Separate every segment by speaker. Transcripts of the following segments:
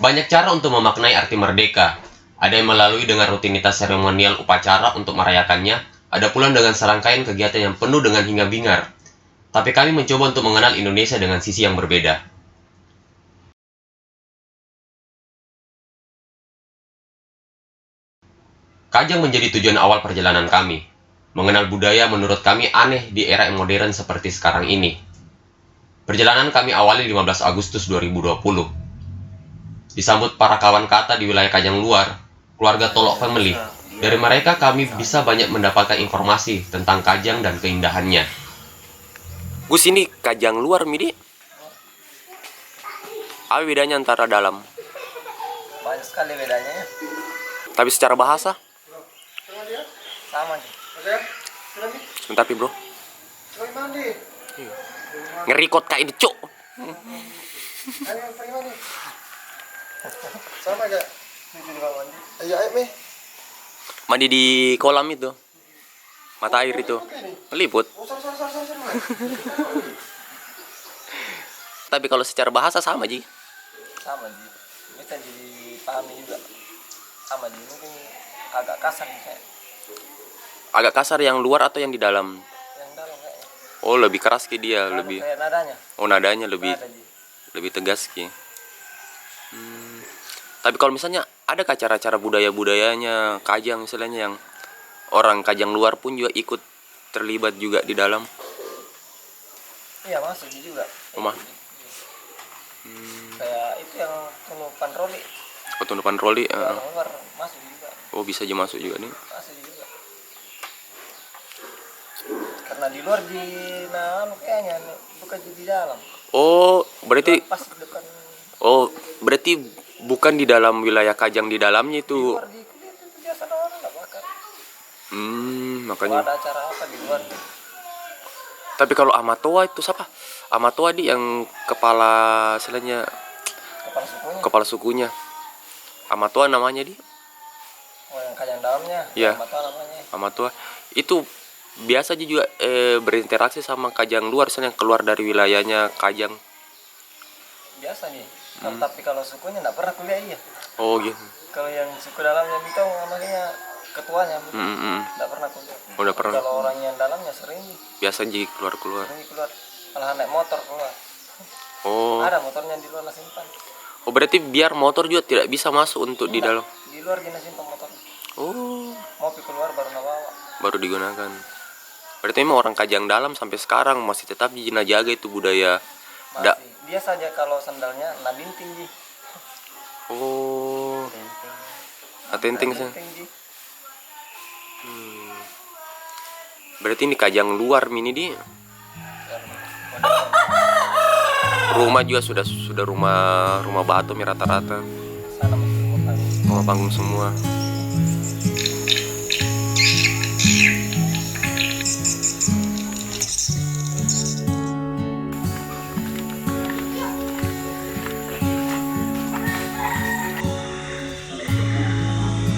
Speaker 1: Banyak cara untuk memaknai arti merdeka. Ada yang melalui dengan rutinitas seremonial upacara untuk merayakannya, ada pula dengan serangkaian kegiatan yang penuh dengan hingar-bingar. Tapi kami mencoba untuk mengenal Indonesia dengan sisi yang berbeda. Kajang menjadi tujuan awal perjalanan kami. Mengenal budaya menurut kami aneh di era yang modern seperti sekarang ini. Perjalanan kami awali 15 Agustus 2020. Disambut para kawan kata di wilayah Kajang Luar, keluarga Tolok Family. Dari mereka kami bisa banyak mendapatkan informasi tentang Kajang dan keindahannya.
Speaker 2: Gus, ini Kajang Luar, Midi. Apa bedanya antara dalam?
Speaker 3: Banyak sekali bedanya ya.
Speaker 2: Tapi secara bahasa?
Speaker 3: Sama sih.
Speaker 2: Sebentar, bro. Ngerikot kayak ini, cok.
Speaker 3: Sama aja. Ayo, ayo, Mi.
Speaker 2: Mandi di kolam itu. Mata air itu. Meliput. Tapi kalau secara bahasa sama, Ji.
Speaker 3: Sama sih. Bisa dipahami juga. Sama sih. Mungkin agak kasar kayak
Speaker 2: Agak kasar yang luar atau yang di dalam?
Speaker 3: yang dalam kayaknya.
Speaker 2: Oh, lebih keras ki dia, lebih.
Speaker 3: Kayak nadanya.
Speaker 2: Oh, nadanya lebih
Speaker 3: Nada, Ji.
Speaker 2: lebih tegas ki. Tapi kalau misalnya ada cara-cara budayanya Kajang misalnya yang orang Kajang Luar pun juga ikut terlibat juga di dalam.
Speaker 3: Iya, masuk juga.
Speaker 2: Rumah.
Speaker 3: Kayak itu yang tunupan roli.
Speaker 2: Petunupan roli.
Speaker 3: Orang luar masuk juga.
Speaker 2: Oh, bisa aja masuk juga nih.
Speaker 3: Masuk juga. Karena di luar di kayaknya bukan di dalam.
Speaker 2: Oh, berarti
Speaker 3: Pas depan
Speaker 2: bukan di dalam wilayah Kajang di dalamnya itu.
Speaker 3: luar di kulit itu biasa orang nggak bakar. Kalau
Speaker 2: Makanya.
Speaker 3: ada acara apa di luar
Speaker 2: Tapi kalau Amatoa itu siapa? Amatoa di yang kepala istilahnya
Speaker 3: kepala sukunya.
Speaker 2: kepala sukunya. Amatoa namanya dia.
Speaker 3: Oh, yang Kajang dalamnya.
Speaker 2: Iya.
Speaker 3: Mata namanya.
Speaker 2: Amatoa itu biasa aja juga berinteraksi sama Kajang Luar, misalnya yang keluar dari wilayahnya Kajang.
Speaker 3: Biasa nih. Tapi kalau sukunya nggak pernah kuliah iya.
Speaker 2: Oh gitu.
Speaker 3: Kalau yang suku dalamnya itu namanya ketuanya nggak pernah kuliah.
Speaker 2: Oh, nggak pernah.
Speaker 3: Kalau orang yang dalamnya sering
Speaker 2: Biasa aja keluar.
Speaker 3: keluar. Malah naik motor keluar.
Speaker 2: Oh.
Speaker 3: Ada motornya di luar simpan.
Speaker 2: Oh, berarti biar motor juga tidak bisa masuk untuk di dalam.
Speaker 3: Di luar gina simpan motor.
Speaker 2: Oh,
Speaker 3: Mau keluar baru bawa.
Speaker 2: baru digunakan. Berarti memang orang Kajang dalam sampai sekarang masih tetap jaga itu budaya.
Speaker 3: Masih. Biasa aja kalau sandalnya binting Ji.
Speaker 2: Oh, atenting sih.
Speaker 3: Binting, Ji.
Speaker 2: Berarti ini Kajang Luar mini di. Rumah juga sudah rumah batu rata-rata.
Speaker 3: Sana masih
Speaker 2: Rumah panggung semua.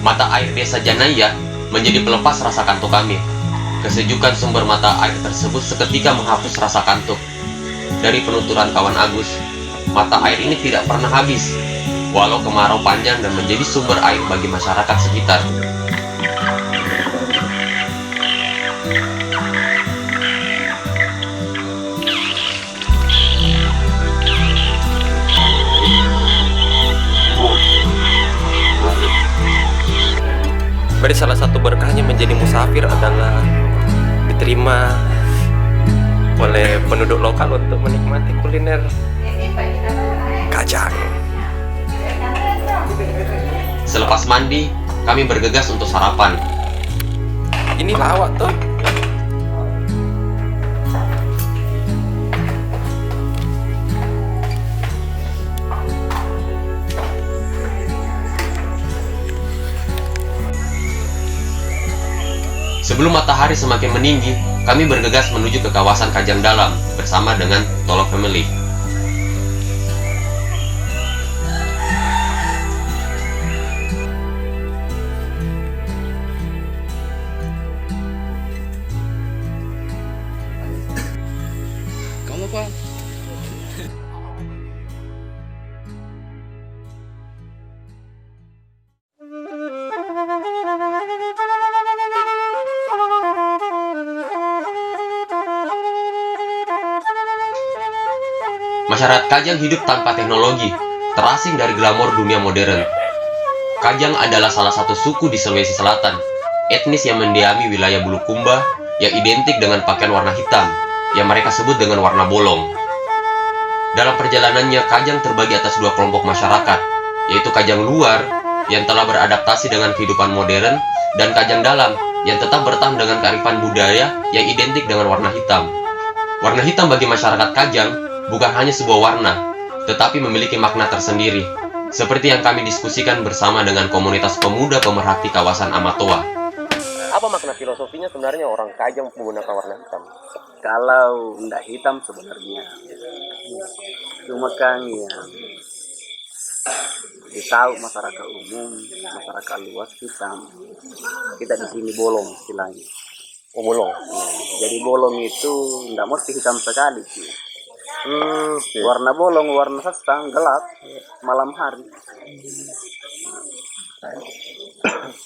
Speaker 1: Mata air desa Janaya menjadi pelepas rasa kantuk kami. Kesejukan sumber mata air tersebut seketika menghapus rasa kantuk. Dari penuturan kawan Agus, mata air ini tidak pernah habis, walau kemarau panjang dan menjadi sumber air bagi masyarakat sekitar.
Speaker 2: Berarti salah satu berkahnya menjadi musafir adalah diterima oleh penduduk lokal untuk menikmati kuliner Kajang.
Speaker 1: Selepas mandi, kami bergegas untuk sarapan.
Speaker 2: Ini lawak tuh.
Speaker 1: Sebelum matahari semakin meninggi, kami bergegas menuju ke kawasan Kajang Dalam bersama dengan Tolok Family.
Speaker 4: Kamu apa?
Speaker 1: Masyarakat Kajang hidup tanpa teknologi, terasing dari glamor dunia modern. Kajang adalah salah satu suku di Sulawesi Selatan, etnis yang mendiami wilayah Bulukumba yang identik dengan pakaian warna hitam, yang mereka sebut dengan warna bolong. Dalam perjalanannya, Kajang terbagi atas dua kelompok masyarakat, yaitu Kajang luar yang telah beradaptasi dengan kehidupan modern, dan Kajang dalam yang tetap bertahan dengan kearifan budaya yang identik dengan warna hitam. Warna hitam bagi masyarakat Kajang bukan hanya sebuah warna, tetapi memiliki makna tersendiri, seperti yang kami diskusikan bersama dengan komunitas pemuda pemerhati kawasan Amatoa.
Speaker 2: Apa makna filosofinya sebenarnya orang Kajang menggunakan warna hitam?
Speaker 4: Kalau tidak hitam sebenarnya cuma kan yang ditahu masyarakat umum, masyarakat luas kita di sini bolong istilahnya.
Speaker 2: Oh, bolong.
Speaker 4: Jadi bolong itu tidak mesti hitam sekali sih. Warna bolong, warna sesang, gelap, malam hari.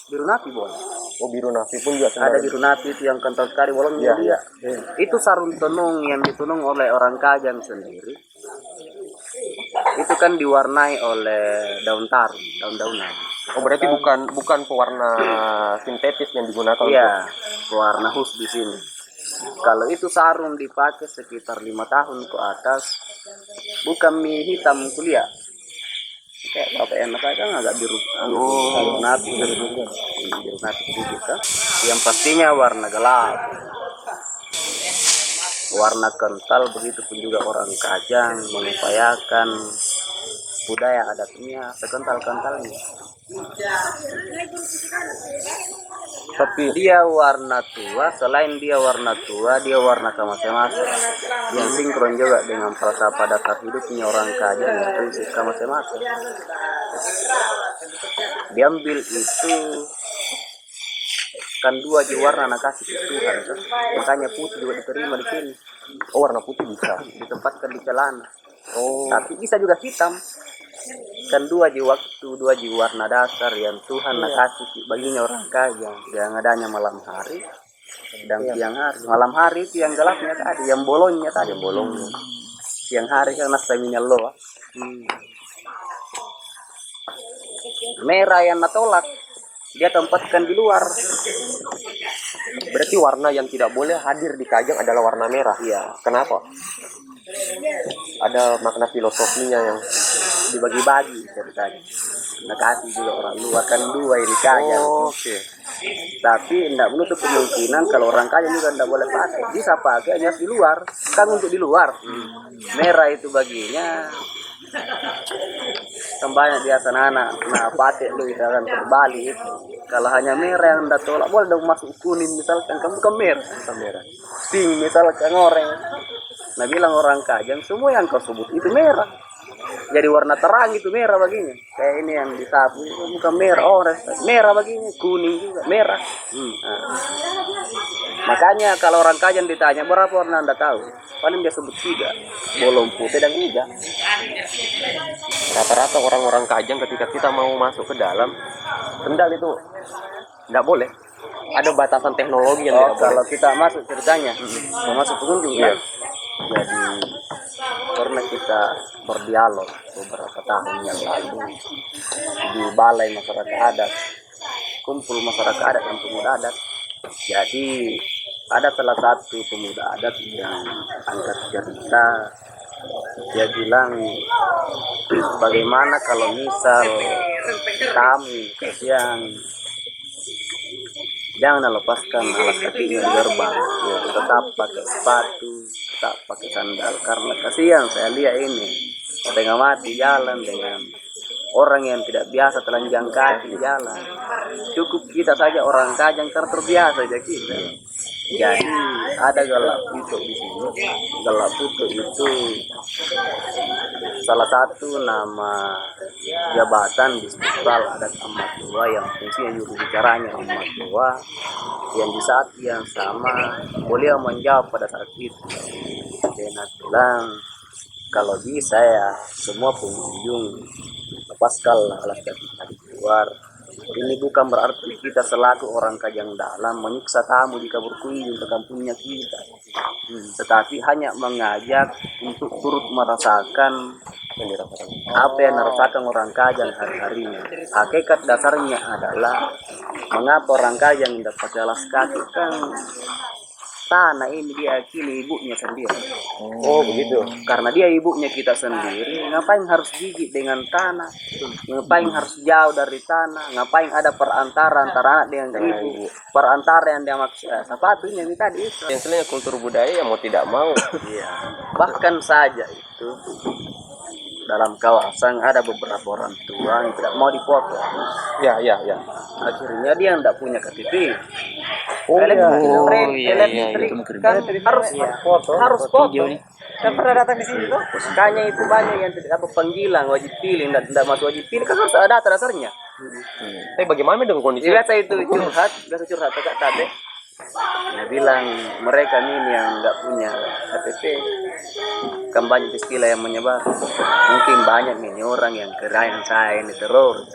Speaker 4: Biru napi bolong.
Speaker 2: Oh, biru nafi pun juga
Speaker 4: Ada biru napi itu yang kental sekali bolongnya.
Speaker 2: Iya.
Speaker 4: Itu sarung tenung yang ditunung oleh orang Kajang sendiri. Itu kan diwarnai oleh daun tarum, daun-daunan.
Speaker 2: Oh, berarti bukan pewarna sintetis yang digunakan.
Speaker 4: Iya, warna khusus di sini. Kalau itu sarung dipakai sekitar 5 tahun ke atas, bukan mie hitam kuliah. Kayak bapak enak aja kan agak biru. Biru napi, biru napi sedikit kan. Yang pastinya warna gelap. Warna kental, begitu pun juga orang Kajang mengupayakan budaya adatnya sekental-kentalnya. Tapi dia warna tua, selain dia warna tua, dia warna kamase-mase. Yang sinkron juga dengan falsafah dasar hidupnya orang Kajang yang prinsip kamase-mase. Diambil itu kan 2 warna nak kasih ke Tuhan kan? Makanya putih juga diterima di sini.
Speaker 2: Oh, warna putih bisa
Speaker 4: Ditempatkan di celana.
Speaker 2: Oh,
Speaker 4: Tapi bisa juga hitam. Kan 2 waktu, 2 warna dasar yang Tuhan nak kasih baginya orang Kajang. Yang adanya malam hari dan siang hari. Malam hari itu yang gelapnya tadi, yang bolongnya tadi. Yang bolongnya. Siang hari kan nasaminya loa. Merah yang natolak, dia tempatkan di luar.
Speaker 2: berarti warna yang tidak boleh hadir di Kajang adalah warna merah.
Speaker 4: Iya.
Speaker 2: Kenapa? Ada makna filosofinya yang
Speaker 4: Dibagi-bagi ceritanya. Nak kasih juga orang luar kan 2 ini Kajang.
Speaker 2: Oke.
Speaker 4: Tapi tidak menutup kemungkinan kalau orang Kajang juga tidak boleh pakai. Bisa pakai hanya di luar. Kan untuk di luar. Merah itu baginya kan banyak biasa anak nah pakai lu akan terbalik itu. Kalau hanya merah yang tidak tolak, boleh dong masuk kuning misalkan, kamu ke merah pink misalkan oranye. Nah bilang orang Kajang semua yang kau sebut itu merah, jadi warna terang itu merah baginya. Kayak ini yang disapu itu bukan merah, merah baginya, kuning juga merah. Nah. Makanya kalau orang Kajang ditanya berapa warna anda tahu, paling dia sebut 3, bolong, putih dan hijau.
Speaker 2: Rata-rata orang-orang Kajang ketika kita mau masuk ke dalam kendal itu tidak boleh. Ada batasan teknologi yang tidak boleh.
Speaker 4: Kalau kita masuk ceritanya, mau masuk pengunjung kan? Jadi karena kita berdialog beberapa tahun yang lalu di balai masyarakat adat, kumpul masyarakat adat dan pemuda adat. Jadi ada salah satu pemuda adat yang angkat cerita, dia bilang bagaimana kalau misal kami kasihan jangan lepaskan alas kakinya di gerbang, ya, tetap pakai sepatu, tetap pakai sandal, karena kasihan saya lihat ini setengah mati jalan dengan orang yang tidak biasa telanjang kaki jalan. Cukup kita saja orang Kajang karena terbiasa aja kita. Jadi ada galak putu di sini. Galak putu itu salah satu nama jabatan di struktural adat Amatoa yang fungsinya juru bicaranya Amatoa, yang di saat yang sama beliau menjawab pada saat itu. Dia bilang kalau bisa ya semua pengunjung lepaskan alas kaki di luar, Ini bukan berarti kita selaku orang Kajang Dalam menyiksa tamu jika berkunjung ke kampungnya kita. Tetapi hanya mengajak untuk turut merasakan apa yang dirasakan orang Kajang hari-harinya. Hakikat dasarnya adalah mengapa orang Kajang tidak pakai alas kaki, kan tanah ini diakini ibunya sendiri.
Speaker 3: Oh begitu.
Speaker 4: Karena dia ibunya kita sendiri, ngapain harus gigit dengan tanah? Ngapain harus jauh dari tanah? Ngapain ada perantara antara anak dengan ibu? Perantara yang dia maksud sepatunya ini tadi itu.
Speaker 3: Yang selainnya kultur budaya yang mau tidak mau.
Speaker 4: Iya. Bahkan saja itu dalam kawasan ada beberapa orang tua yang tidak mau dipotong.
Speaker 3: Ya.
Speaker 4: Akhirnya dia tidak punya KTP.
Speaker 3: Oh
Speaker 4: Elektrik kan harus foto. Kan pernah datang di sini tuh. Makanya itu banyak yang tidak apa panggilan wajib pilih, tidak masuk wajib pilih kan harus ada data dasarnya.
Speaker 3: Tapi bagaimana dengan kondisi?
Speaker 4: Biasa itu curhat kakak tadi. Dia bilang mereka ini yang nggak punya KTP, kan banyak istilah yang menyebar. Mungkin banyak nih orang yang kira yang saya ini teror,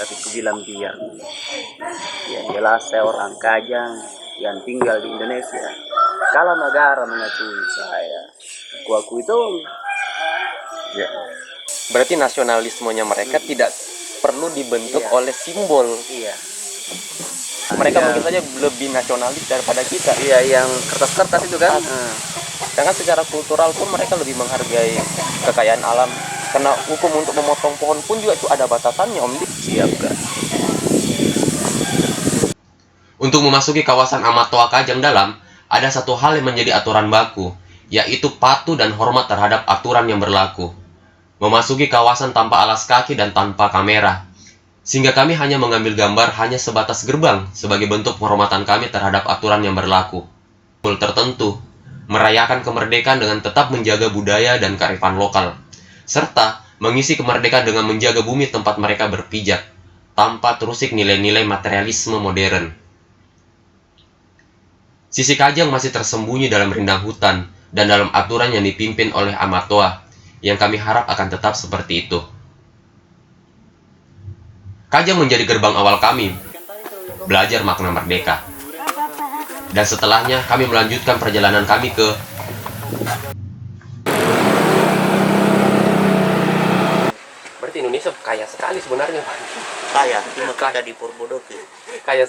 Speaker 4: tapi aku bilang biar. Yang jelas saya orang Kajang yang tinggal di Indonesia. Kalau negara mengakui saya, aku itu.
Speaker 3: Ya. Berarti nasionalismenya mereka tidak perlu dibentuk
Speaker 4: Iya.
Speaker 3: oleh simbol.
Speaker 4: Iya.
Speaker 3: Mereka
Speaker 4: Iya.
Speaker 3: mungkin saja lebih nasionalis daripada kita.
Speaker 4: Iya, yang kertas-kertas itu kan.
Speaker 3: Sedangkan secara kultural pun mereka lebih menghargai kekayaan alam. Karena hukum untuk memotong pohon pun juga itu ada batasannya, Om Dik.
Speaker 4: Siap kan.
Speaker 1: Untuk memasuki kawasan Amatoa Kajang Dalam, ada satu hal yang menjadi aturan baku, yaitu patuh dan hormat terhadap aturan yang berlaku. Memasuki kawasan tanpa alas kaki dan tanpa kamera, sehingga kami hanya mengambil gambar hanya sebatas gerbang sebagai bentuk penghormatan kami terhadap aturan yang berlaku. Tertentu, merayakan kemerdekaan dengan tetap menjaga budaya dan kearifan lokal, serta mengisi kemerdekaan dengan menjaga bumi tempat mereka berpijak, tanpa terusik nilai-nilai materialisme modern. Sisi Kajang masih tersembunyi dalam rindang hutan dan dalam aturan yang dipimpin oleh Amatoa, yang kami harap akan tetap seperti itu. Kajang menjadi gerbang awal kami belajar makna merdeka. Dan setelahnya kami melanjutkan perjalanan kami ke
Speaker 2: Berarti Indonesia kaya sekali sebenarnya, Pak.
Speaker 5: Kaya, cuma ada di Purbodoki.
Speaker 2: Kaya